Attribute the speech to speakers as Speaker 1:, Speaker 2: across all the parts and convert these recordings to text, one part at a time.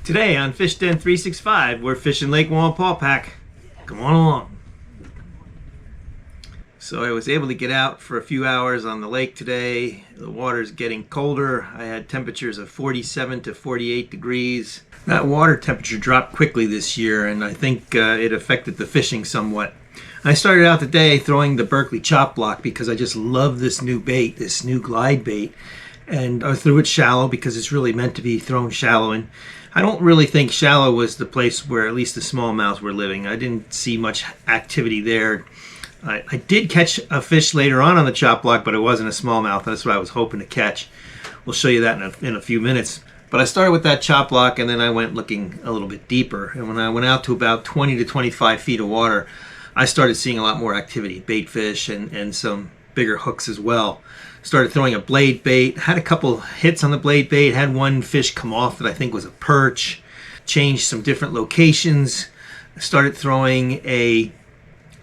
Speaker 1: Today on Fish Den 365, we're fishing Lake Wallenpaupack. Come on along. So I was able to get out for a few hours on the lake today. The water's getting colder. I had temperatures of 47 to 48 degrees. That water temperature dropped quickly this year, and I think it affected the fishing somewhat. I started out the day throwing the Berkley chop block because I just love this new bait, this new glide bait. And I threw it shallow because it's really meant to be thrown shallow. And I don't really think shallow was the place where at least the smallmouth were living. I didn't see much activity there. I did catch a fish later on the chop block, but it wasn't a smallmouth. That's what I was hoping to catch. We'll show you that in a few minutes. But I started with that chop block, and then I went looking a little bit deeper. And when I went out to about 20 to 25 feet of water, I started seeing a lot more activity, bait fish and some bigger hooks as well. Started throwing a blade bait, had a couple hits on the blade bait, had one fish come off that I think was a perch, changed some different locations, started throwing a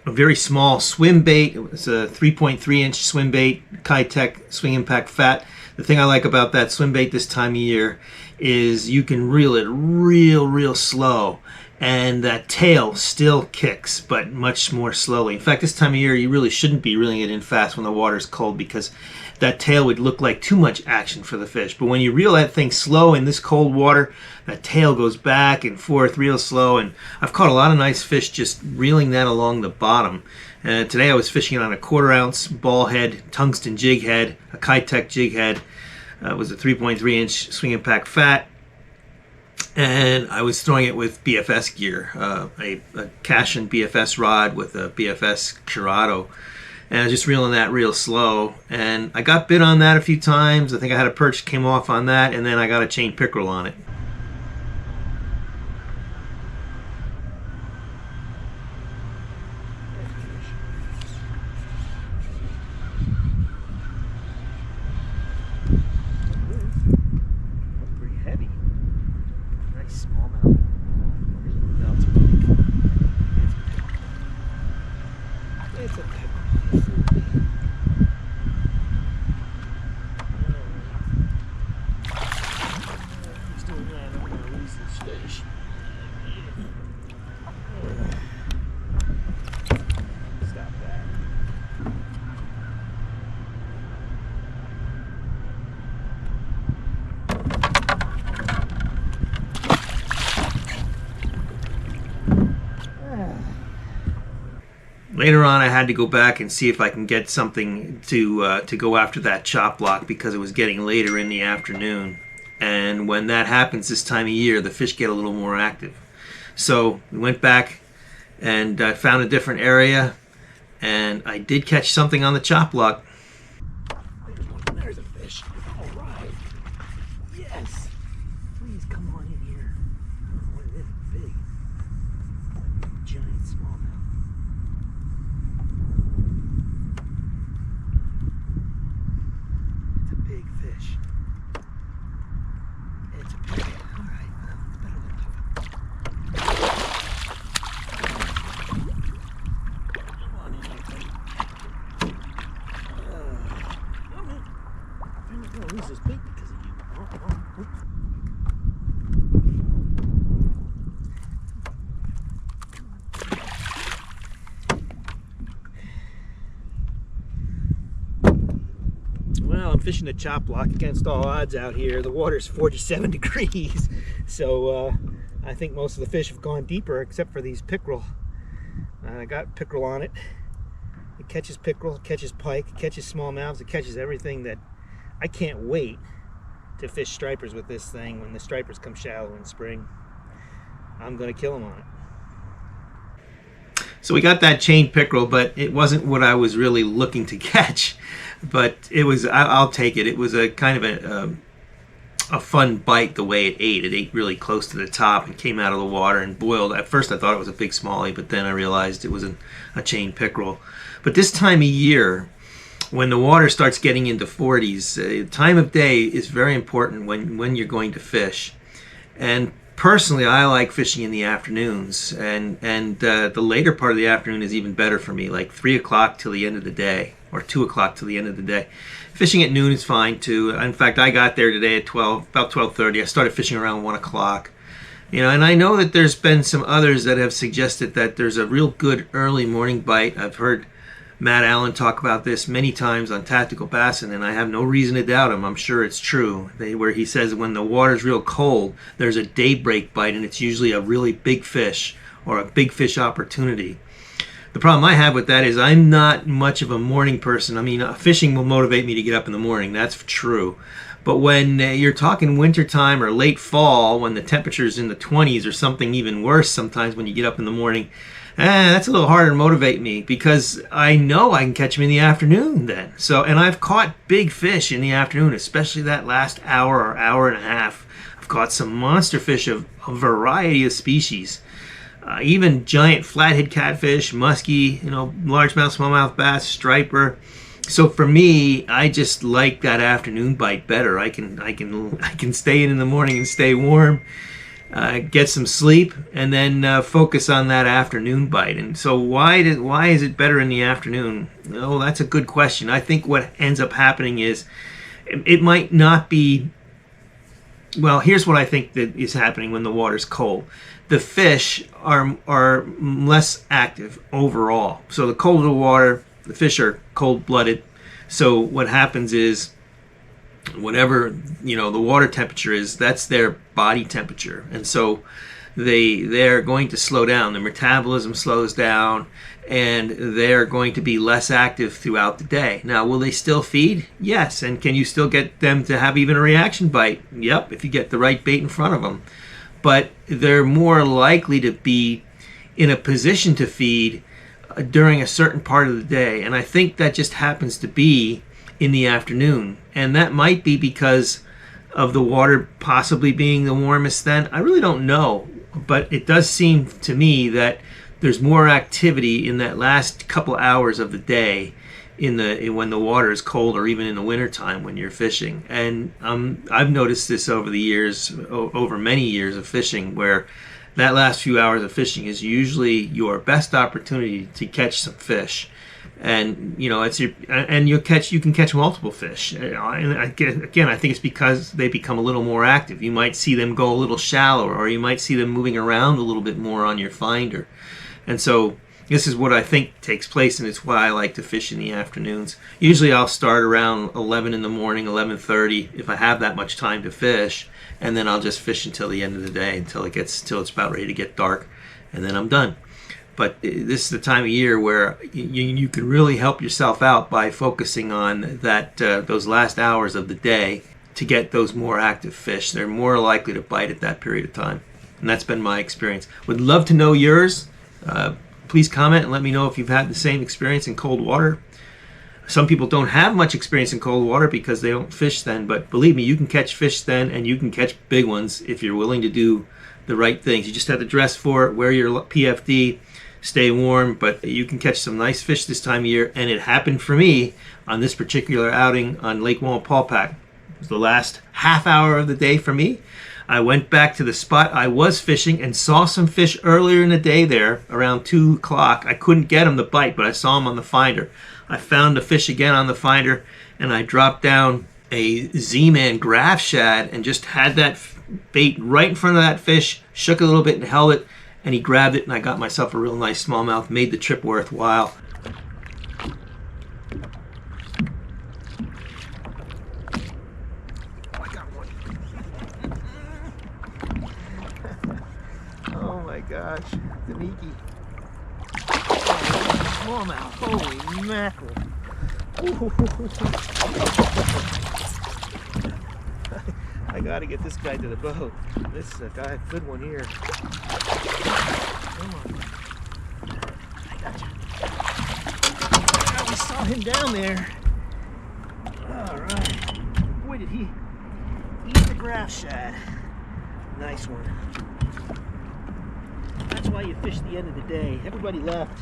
Speaker 1: very small swim bait. It was a 3.3 inch swim bait, Kitech Swing Impact Fat. The thing I like about that swim bait this time of year is you can reel it real slow, and that tail still kicks, but much more slowly. In fact, this time of year you really shouldn't be reeling it in fast when the water's cold, because that tail would look like too much action for the fish. But when you reel that thing slow in this cold water, that tail goes back and forth real slow, and I've caught a lot of nice fish just reeling that along the bottom. Today I was fishing it on a 1/4 ounce ball head, tungsten jig head, a Kitech jig head. It was a 3.3 inch Swing Impact Fat. And I was throwing it with BFS gear, a Cashin BFS rod with a BFS Curado. And I was just reeling that real slow. And I got bit on that a few times. I think I had a perch came off on that, and then I got a chain pickerel on it. Pretty heavy. Nice smallmouth. No, it's big. It's a pickerel. He's doing that. I'm going to lose this fish. Stop that. Later on, I had to go back and see if I can get something to go after that chop block, because it was getting later in the afternoon. And when that happens this time of year, the fish get a little more active. So we went back and I found a different area, and I did catch something on the chop block. There's a fish. All right. Yes. Please come on in here. What is it? Big. Giant smallmouth. It's a big fish. It's a big one. All right. It's better than nothing. Come on in here, buddy. I'm going to lose this bait because of you. Oh. Well, I'm fishing the chop block against all odds out here. The water's 47 degrees, so I think most of the fish have gone deeper, except for these pickerel. I got pickerel on it. It catches pickerel, it catches pike, it catches smallmouths, it catches everything. That I can't wait to fish stripers with this thing when the stripers come shallow in spring. I'm going to kill them on it. So we got that chain pickerel, but it wasn't what I was really looking to catch. But it was, I'll take it. It was a kind of a fun bite the way it ate. It ate really close to the top and came out of the water and boiled. At first I thought it was a big smallie, but then I realized it was a chain pickerel. But this time of year, when the water starts getting into 40s, time of day is very important when you're going to fish. And personally, I like fishing in the afternoons, and the later part of the afternoon is even better for me, like 3 o'clock till the end of the day, or 2 o'clock till the end of the day. Fishing at noon is fine too. In fact, I got there today at about 12:30. I started fishing around 1 o'clock, And I know that there's been some others that have suggested that there's a real good early morning bite. I've heard Matt Allen talk about this many times on Tactical Bassin', and I have no reason to doubt him. I'm sure it's true. Where he says when the water's real cold, there's a daybreak bite, and it's usually a really big fish or a big fish opportunity. The problem I have with that is I'm not much of a morning person. I mean, fishing will motivate me to get up in the morning. That's true. But when you're talking wintertime or late fall, when the temperature's in the 20s or something even worse sometimes when you get up in the morning, that's a little harder to motivate me because I know I can catch them in the afternoon then. And I've caught big fish in the afternoon, especially that last hour or hour and a half. I've caught some monster fish of a variety of species. Even giant flathead catfish, muskie, largemouth, smallmouth bass, striper. So for me, I just like that afternoon bite better. I can stay in the morning and stay warm, get some sleep, and then focus on that afternoon bite. And so why is it better in the afternoon? Oh, that's a good question. I think what ends up happening is it might not be. Well, here's what I think that is happening when the water's cold. The fish are less active overall. So the colder the water, the fish are cold-blooded. So what happens is whatever the water temperature is, that's their body temperature. And so they're going to slow down. Their metabolism slows down, and they're going to be less active throughout the day. Now, will they still feed? Yes. And can you still get them to have even a reaction bite? Yep, if you get the right bait in front of them. But they're more likely to be in a position to feed during a certain part of the day. And I think that just happens to be in the afternoon. And that might be because of the water possibly being the warmest then. I really don't know. But it does seem to me that there's more activity in that last couple hours of the day when the water is cold, or even in the wintertime when you're fishing. And I've noticed this over the years, over many years of fishing, where that last few hours of fishing is usually your best opportunity to catch some fish. And you can catch multiple fish. And again, I think it's because they become a little more active. You might see them go a little shallower, or you might see them moving around a little bit more on your finder. And so this is what I think takes place, and it's why I like to fish in the afternoons. Usually I'll start around 11 in the morning, 11:30, if I have that much time to fish, and then I'll just fish until the end of the day, until it's about ready to get dark, and then I'm done. But this is the time of year where you can really help yourself out by focusing on those last hours of the day to get those more active fish. They're more likely to bite at that period of time, and that's been my experience. Would love to know yours. Please comment and let me know if you've had the same experience in cold water. Some people don't have much experience in cold water because they don't fish then, but believe me, you can catch fish then, and you can catch big ones if you're willing to do the right things. You just have to dress for it, wear your PFD, stay warm, but you can catch some nice fish this time of year. And it happened for me on this particular outing on Lake Wallenpaupack. It was the last half hour of the day for me. I went back to the spot I was fishing and saw some fish earlier in the day there around 2 o'clock. I couldn't get them to bite, but I saw them on the finder. I found the fish again on the finder, and I dropped down a Z-Man graph shad and just had that bait right in front of that fish, shook it a little bit and held it, and he grabbed it, and I got myself a real nice smallmouth, made the trip worthwhile. Oh my gosh, Daniki. Smallmouth, holy mackerel. I gotta get this guy to the boat. This is a good one here. Come on. I gotcha. We saw him down there. Alright. Boy, did he eat the graph shad. Nice one. That's why you fish the end of the day. Everybody left.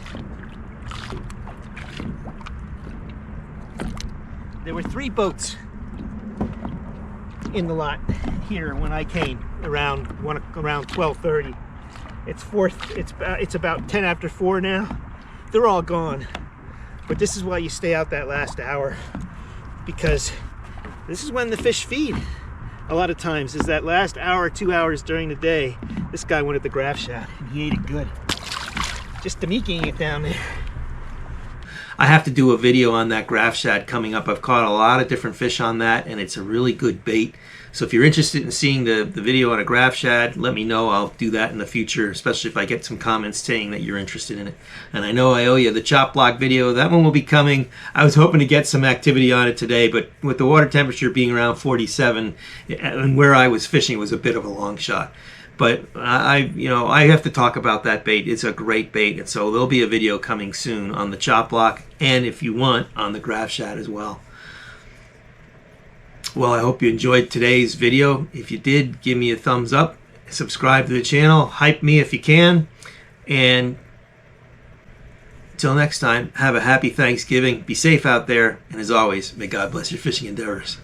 Speaker 1: There were 3 boats in the lot here when I came around 12:30. It's about 10 after 4 now. They're all gone. But this is why you stay out that last hour, because this is when the fish feed. A lot of times is that last hour, 2 hours during the day.
Speaker 2: This guy wanted the graph shad, and he ate it good. Just demiking it down there.
Speaker 1: I have to do a video on that graph shad coming up. I've caught a lot of different fish on that, and it's a really good bait. So if you're interested in seeing the video on a graph shad, let me know. I'll do that in the future, especially if I get some comments saying that you're interested in it. And I know I owe you the chop block video. That one will be coming. I was hoping to get some activity on it today, but with the water temperature being around 47, and where I was fishing, it was a bit of a long shot. But I have to talk about that bait. It's a great bait, and so there'll be a video coming soon on the chop block, and if you want, on the graph shad as well. Well, I hope you enjoyed today's video. If you did, give me a thumbs up, subscribe to the channel, hype me if you can, and until next time, have a happy Thanksgiving, be safe out there, and as always, may God bless your fishing endeavors.